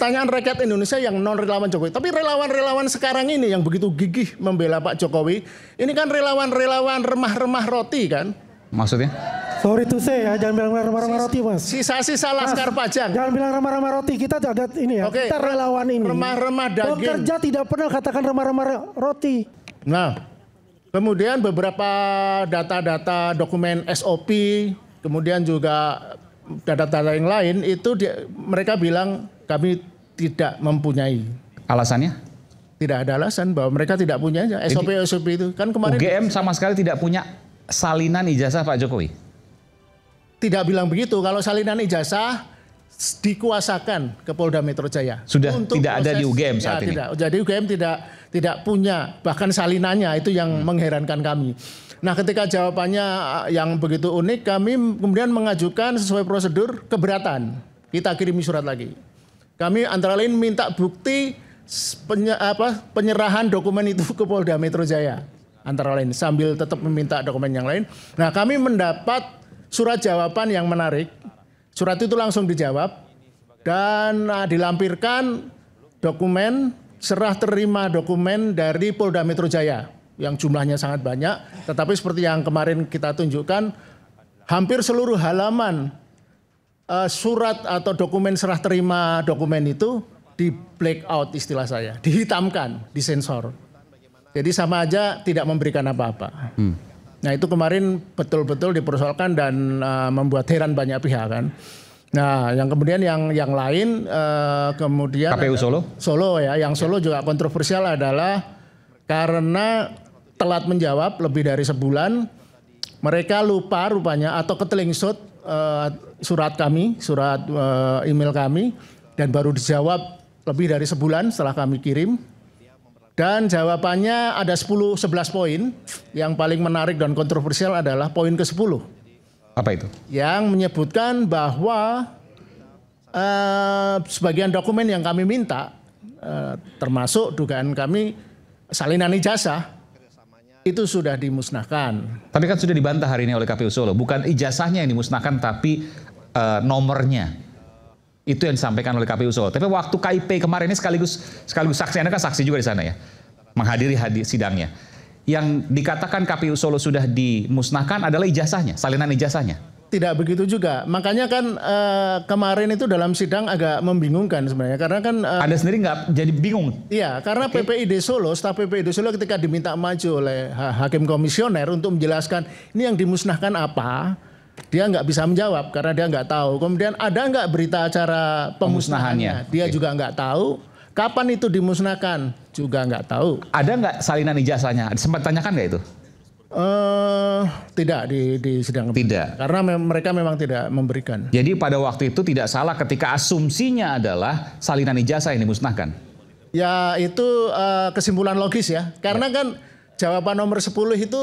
pertanyaan rakyat Indonesia yang non relawan Jokowi. Tapi relawan-relawan sekarang ini yang begitu gigih membela Pak Jokowi, ini kan relawan-relawan remah-remah roti kan? Maksudnya? Sorry to say ya, jangan bilang remah-remah roti mas. Sisa-sisa Laskar Pajang. Jangan bilang remah-remah roti, kita ada ini ya, Oke, kita relawan ini. Remah-remah daging. Bekerja tidak pernah katakan remah-remah roti. Nah, kemudian beberapa data-data dokumen SOP, kemudian juga data-data yang lain itu mereka bilang kami tidak mempunyai. Alasannya? Tidak ada alasan bahwa mereka tidak punya SOP itu. Kan kemarin UGM sama sekali tidak punya salinan ijazah Pak Jokowi? Tidak bilang begitu. Kalau salinan ijazah dikuasakan ke Polda Metro Jaya. Sudah tidak ada di UGM saat ini? Tidak. Jadi UGM tidak punya bahkan salinannya, itu yang mengherankan kami. Nah, ketika jawabannya yang begitu unik, kami kemudian mengajukan sesuai prosedur keberatan. Kita kirimi surat lagi. Kami antara lain minta bukti penyerahan dokumen itu ke Polda Metro Jaya. Antara lain sambil tetap meminta dokumen yang lain. Nah, kami mendapat surat jawaban yang menarik. Surat itu langsung dijawab dan dilampirkan dokumen serah terima dokumen dari Polda Metro Jaya yang jumlahnya sangat banyak, tetapi seperti yang kemarin kita tunjukkan, hampir seluruh halaman surat atau dokumen serah terima dokumen itu di black out istilah saya, dihitamkan, disensor. Jadi sama aja tidak memberikan apa-apa. Nah, itu kemarin betul-betul dipersoalkan dan membuat heran banyak pihak kan. Nah, yang kemudian yang lain kemudian KPU Solo ya, yang Solo juga kontroversial adalah karena telat menjawab lebih dari sebulan, mereka lupa rupanya atau ketelingsut surat kami, surat email kami, dan baru dijawab lebih dari sebulan setelah kami kirim. Dan jawabannya ada 11 poin. Yang paling menarik dan kontroversial adalah poin ke-10. Apa itu? Yang menyebutkan bahwa sebagian dokumen yang kami minta, termasuk dugaan kami salinan ijazah, itu sudah dimusnahkan. Tapi kan sudah dibantah hari ini oleh KPU Solo. Bukan ijazahnya yang dimusnahkan, tapi nomornya. Itu yang disampaikan oleh KPU Solo. Tapi waktu KIP kemarin ini sekaligus saksi, Anda kan saksi juga di sana ya, menghadiri sidangnya. Yang dikatakan KPU Solo sudah dimusnahkan adalah ijazahnya, salinan ijazahnya. Tidak begitu juga. Makanya kan kemarin itu dalam sidang agak membingungkan sebenarnya. Karena kan Anda sendiri nggak jadi bingung? Iya, karena PPID Solo, staf PPID Solo ketika diminta maju oleh hakim komisioner untuk menjelaskan ini yang dimusnahkan apa, dia nggak bisa menjawab karena dia nggak tahu. Kemudian ada nggak berita acara pemusnahannya? Dia juga nggak tahu. Kapan itu dimusnahkan? Juga nggak tahu. Ada nggak salinan ijazahnya? Sempat tanyakan nggak itu? Tidak di sidang. Tidak. Karena mereka memang tidak memberikan. Jadi pada waktu itu tidak salah ketika asumsinya adalah salinan ijazah yang dimusnahkan. Ya itu kesimpulan logis ya. Karena kan jawaban nomor 10 itu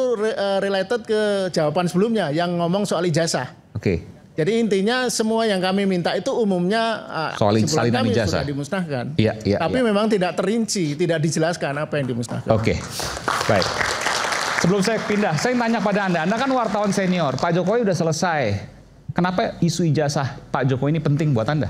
related ke jawaban sebelumnya yang ngomong soal ijazah. Oke. Jadi intinya semua yang kami minta itu umumnya soal salinan ijazah sudah dimusnahkan. Iya. Tapi memang tidak terinci, tidak dijelaskan apa yang dimusnahkan. Oke. Baik. Sebelum saya pindah, saya tanya pada Anda kan wartawan senior, Pak Jokowi udah selesai. Kenapa isu ijazah Pak Jokowi ini penting buat Anda?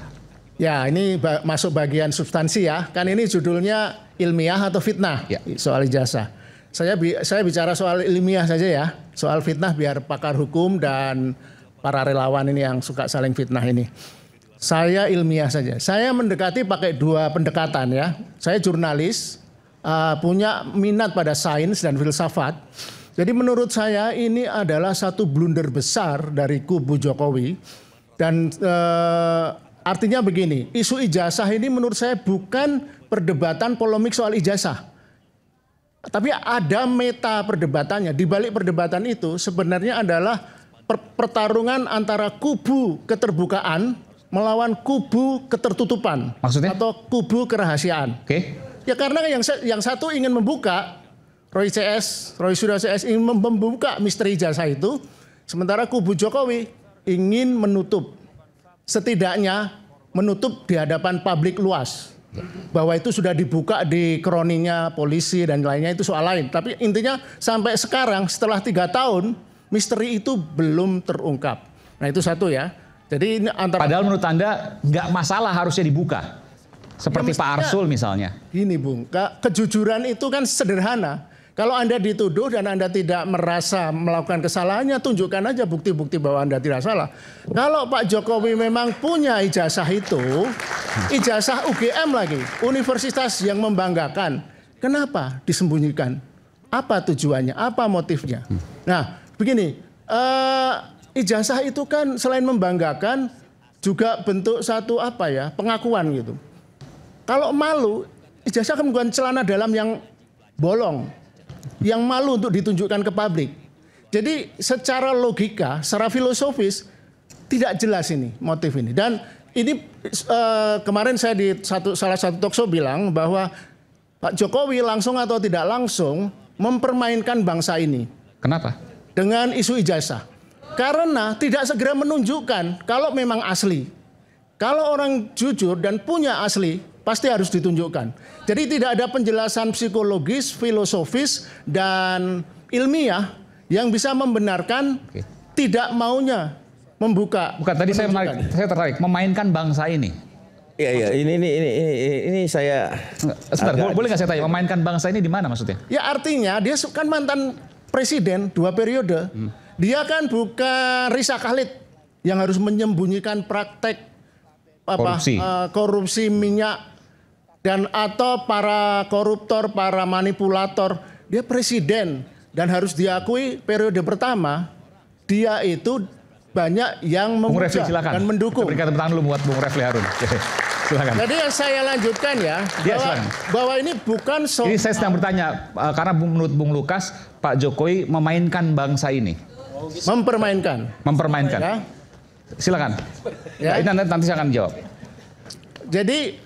Ya, ini masuk bagian substansi ya. Kan ini judulnya ilmiah atau fitnah soal ijazah. Saya bicara soal ilmiah saja ya. Soal fitnah biar pakar hukum dan para relawan ini yang suka saling fitnah ini. Saya ilmiah saja. Saya mendekati pakai dua pendekatan ya. Saya jurnalis, punya minat pada sains dan filsafat. Jadi menurut saya ini adalah satu blunder besar dari kubu Jokowi. Dan artinya begini, isu ijazah ini menurut saya bukan perdebatan polemik soal ijazah. Tapi ada meta perdebatannya. Di balik perdebatan itu sebenarnya adalah pertarungan antara kubu keterbukaan melawan kubu ketertutupan. Maksudnya? Atau kubu kerahasiaan. Oke. Ya karena yang satu ingin membuka, Roy Suryo CS ingin membuka misteri ijazah itu, sementara kubu Jokowi ingin menutup, setidaknya menutup di hadapan publik luas. Bahwa itu sudah dibuka di kroninya polisi dan lainnya itu soal lain. Tapi intinya sampai sekarang setelah 3 tahun, misteri itu belum terungkap. Nah itu satu ya. Jadi ini antara. Padahal menurut Anda nggak masalah harusnya dibuka. Seperti Pak Arsul misalnya. Gini Bung, kejujuran itu kan sederhana. Kalau Anda dituduh dan Anda tidak merasa melakukan kesalahannya, tunjukkan aja bukti-bukti bahwa Anda tidak salah. Kalau Pak Jokowi memang punya ijazah itu, ijazah UGM lagi, universitas yang membanggakan, kenapa disembunyikan? Apa tujuannya? Apa motifnya? Nah, begini, ijazah itu kan selain membanggakan, juga bentuk satu pengakuan gitu. Kalau malu, ijazah kan bukan celana dalam yang bolong, yang malu untuk ditunjukkan ke publik. Jadi secara logika, secara filosofis tidak jelas ini motif ini. Dan ini kemarin saya di salah satu talkshow bilang bahwa Pak Jokowi langsung atau tidak langsung mempermainkan bangsa ini. Kenapa? Dengan isu ijazah. Karena tidak segera menunjukkan kalau memang asli. Kalau orang jujur dan punya asli, pasti harus ditunjukkan. Jadi tidak ada penjelasan psikologis, filosofis, dan ilmiah yang bisa membenarkan tidak maunya membuka. Bukan, tadi saya tertarik memainkan bangsa ini. Iya, ini saya. Sebentar, boleh nggak saya tanya, memainkan bangsa ini di mana maksudnya? Ya artinya dia kan mantan presiden 2 periode. Dia kan bukan Risa Khalid yang harus menyembunyikan praktek korupsi minyak dan atau para koruptor, para manipulator. Dia presiden dan harus diakui periode pertama dia itu banyak yang memuja dan mendukung. Berikan tepuk tangan dulu buat Bung Refli Harun. Silakan. Jadi yang saya lanjutkan bahwa ini bukan soal. Ini saya sedang bertanya karena menurut Bung Lukas, Pak Jokowi memainkan bangsa ini. Mempermainkan. Ya. Silakan. Ya. Nah, nanti saya akan jawab. Jadi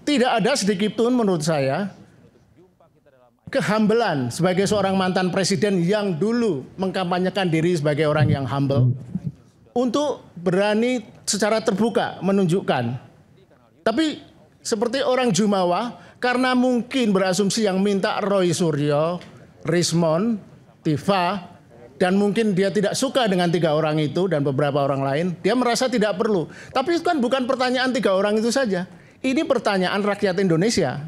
tidak ada sedikit pun menurut saya kehambelan sebagai seorang mantan presiden yang dulu mengkampanyekan diri sebagai orang yang humble untuk berani secara terbuka menunjukkan. Tapi seperti orang Jumawa, karena mungkin berasumsi yang minta Roy Suryo, Rismon, Tifa, dan mungkin dia tidak suka dengan 3 orang itu dan beberapa orang lain, dia merasa tidak perlu. Tapi itu kan bukan pertanyaan 3 orang itu saja. Ini pertanyaan rakyat Indonesia.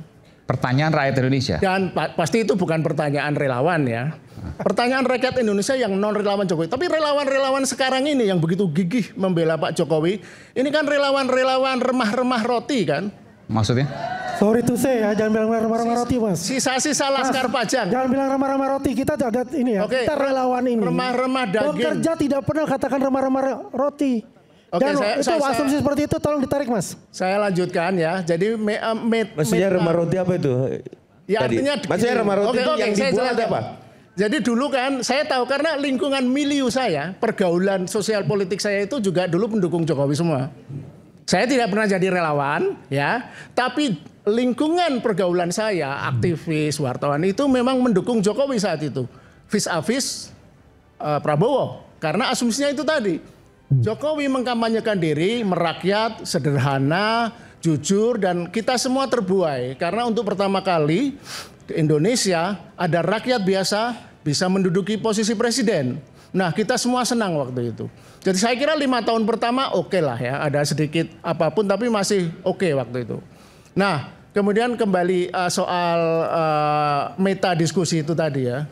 Pertanyaan rakyat Indonesia. Dan pasti itu bukan pertanyaan relawan ya. Pertanyaan rakyat Indonesia yang non relawan Jokowi. Tapi relawan-relawan sekarang ini yang begitu gigih membela Pak Jokowi, ini kan relawan-relawan remah-remah roti kan. Maksudnya? Sorry to say ya, jangan bilang remah-remah roti Mas. Sisa-sisa Laskar Pajang. Jangan bilang remah-remah roti, kita agak ini ya. Oke, kita relawan ini. Remah-remah daging. Bekerja tidak pernah katakan remah-remah roti. Oke, dan itu asumsi seperti itu tolong ditarik Mas. Saya lanjutkan ya. Jadi maksudnya remah roti apa itu? Ya artinya maksudnya remah roti itu yang dibuat apa? Jadi dulu kan saya tahu karena lingkungan milieu saya, pergaulan sosial politik saya itu juga dulu pendukung Jokowi semua. Saya tidak pernah jadi relawan ya, tapi lingkungan pergaulan saya, aktivis, wartawan itu memang mendukung Jokowi saat itu. Vis-a-vis Prabowo. Karena asumsinya itu tadi. Jokowi mengkampanyekan diri, merakyat, sederhana, jujur, dan kita semua terbuai. Karena untuk pertama kali di Indonesia ada rakyat biasa bisa menduduki posisi presiden. Nah kita semua senang waktu itu. Jadi saya kira 5 tahun pertama oke lah ya, ada sedikit apapun tapi masih oke waktu itu. Nah kemudian kembali soal meta diskusi itu tadi ya.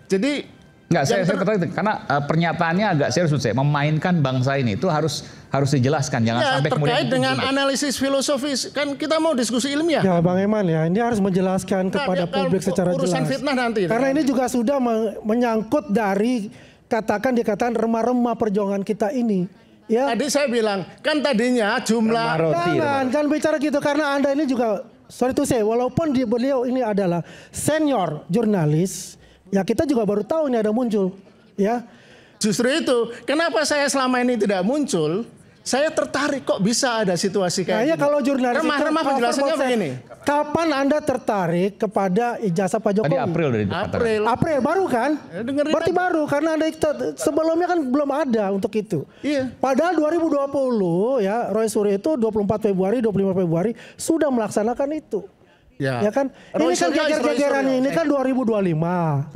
Jadi enggak, saya tertarik karena pernyataannya agak serius menurut saya. Memainkan bangsa ini itu harus dijelaskan, jangan sampai kemudian terkait dengan analisis filosofis, kan kita mau diskusi ilmiah. Ya Bang Eman ya, ini harus menjelaskan kepada publik secara jelas. Urusan fitnah nanti. Karena ini juga sudah menyangkut dari dikatakan remah-remah perjuangan kita ini. Ya. Tadi saya bilang, kan tadinya jumlah jangan bicara gitu karena Anda ini juga sorry to say, walaupun beliau ini adalah senior jurnalis, ya kita juga baru tahu ini ada muncul, ya. Justru itu, kenapa saya selama ini tidak muncul? Saya tertarik kok bisa ada situasi kayak gini. Kalau jurnalis remah-remah penjelasannya begini. Kapan Anda tertarik kepada ijazah Pak Jokowi? Tadi April baru kan? Berarti baru karena Anda sebelumnya kan belum ada untuk itu. Iya. Padahal 2020 ya Roy Suryo itu 24 Februari, 25 Februari sudah melaksanakan itu. Ya kan? Ini kan geger-gegerannya ini kan 2025.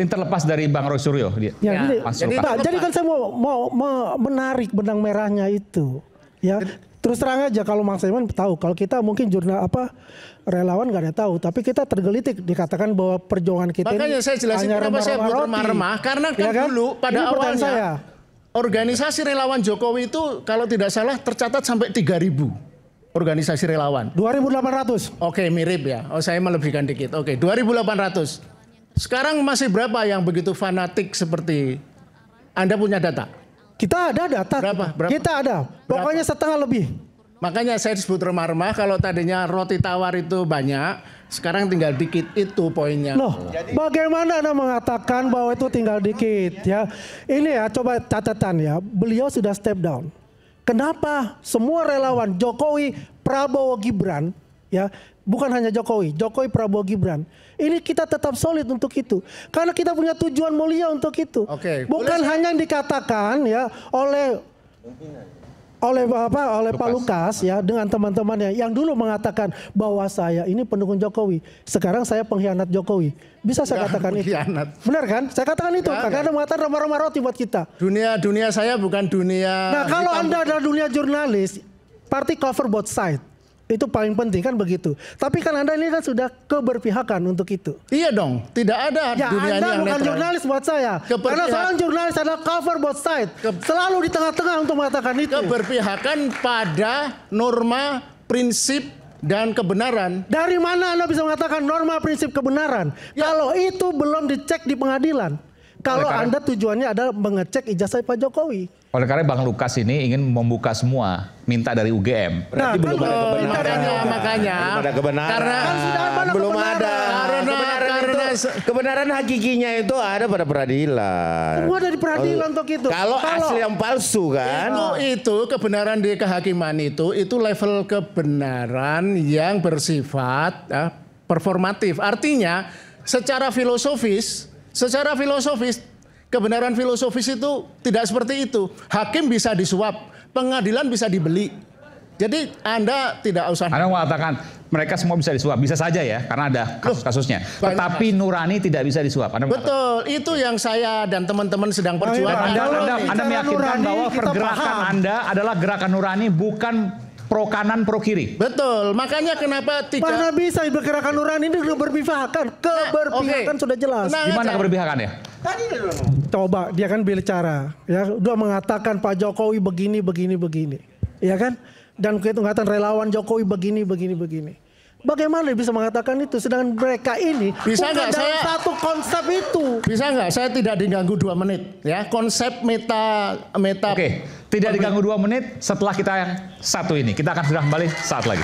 Ini terlepas dari Bang Roy Suryo dia. Jadi kan saya mau menarik benang merahnya itu. Ya, Terus terang aja kalau Mang Saiman tahu, kalau kita mungkin relawan nggak ada tahu, tapi kita tergelitik dikatakan bahwa perjuangan kita makanya ini saya jelasin hanya kenapa saya buat remah-remah, karena kan, ya dulu pada awalnya organisasi relawan Jokowi itu kalau tidak salah tercatat sampai 3.000 organisasi relawan. 2.800. Oke, mirip ya. Oh, saya melebihkan dikit. Oke, 2.800. Sekarang masih berapa yang begitu fanatik seperti Anda punya data? Kita ada data. Berapa? Kita ada. Pokoknya setengah lebih. Makanya saya disebut remah-remah, kalau tadinya roti tawar itu banyak, sekarang tinggal dikit, itu poinnya. Loh, bagaimana Anda mengatakan bahwa itu tinggal dikit ya? Ini ya coba catatan ya, beliau sudah step down. Kenapa semua relawan Jokowi, Prabowo, Gibran ya, bukan hanya Jokowi, Prabowo, Gibran. Ini kita tetap solid untuk itu. Karena kita punya tujuan mulia untuk itu. Oke, bukan hanya yang dikatakan ya oleh Pak Lukas ya dengan teman-temannya yang dulu mengatakan bahwa saya ini pendukung Jokowi. Sekarang saya pengkhianat Jokowi. Bisa saya katakan itu? Benar kan? Saya katakan itu. Karena Anda mengatakan remah-remah roti buat kita. Dunia saya bukan dunia. Nah, kalau Anda adalah dunia jurnalis, party cover both side. Itu paling penting kan begitu. Tapi kan Anda ini kan sudah keberpihakan untuk itu. Iya dong, tidak ada ya, dunia ini yang netral. Anda bukan jurnalis buat saya. Karena seorang jurnalis adalah cover both side. Selalu di tengah-tengah untuk mengatakan itu. Keberpihakan pada norma, prinsip, dan kebenaran. Dari mana Anda bisa mengatakan norma, prinsip, kebenaran? Ya. Kalau itu belum dicek di pengadilan. Kalau Anda tujuannya adalah mengecek ijazah Pak Jokowi. Oleh karena Bang Lukas ini ingin membuka semua, minta dari UGM. Berarti belum ada kebenaran. Makanya. Belum ada kebenaran. Karena belum ada. Kebenaran hakikinya itu ada pada peradilan. Semua dari peradilan untuk itu. Kalau asli yang palsu kan. Itu kebenaran di kehakiman itu level kebenaran yang bersifat performatif. Artinya secara filosofis kebenaran filosofis itu tidak seperti itu. Hakim bisa disuap, pengadilan bisa dibeli. Jadi Anda tidak usah. Anda mengatakan mereka semua bisa disuap, bisa saja ya, karena ada kasus-kasusnya. Tetapi Nurani tidak bisa disuap. Betul, itu yang saya dan teman-teman sedang perjuangkan. Anda meyakinkan bahwa pergerakan Anda adalah gerakan Nurani, bukan pro kanan pro kiri. Betul, makanya kenapa mana bisa bergerakan Nurani ini berpihakan? Keberpihakan sudah jelas. Gimana keberpihakan ya? Coba dia kan bicara, ya udah mengatakan Pak Jokowi begini, ya kan? Dan kelihatan relawan Jokowi begini. Bagaimana bisa mengatakan itu? Sedangkan mereka ini bisa nggak saya satu konsep itu? Bisa nggak saya tidak diganggu 2 menit? Ya konsep meta. Oke, tidak diganggu 2 menit. Setelah kita yang satu ini, kita akan sudah kembali saat lagi.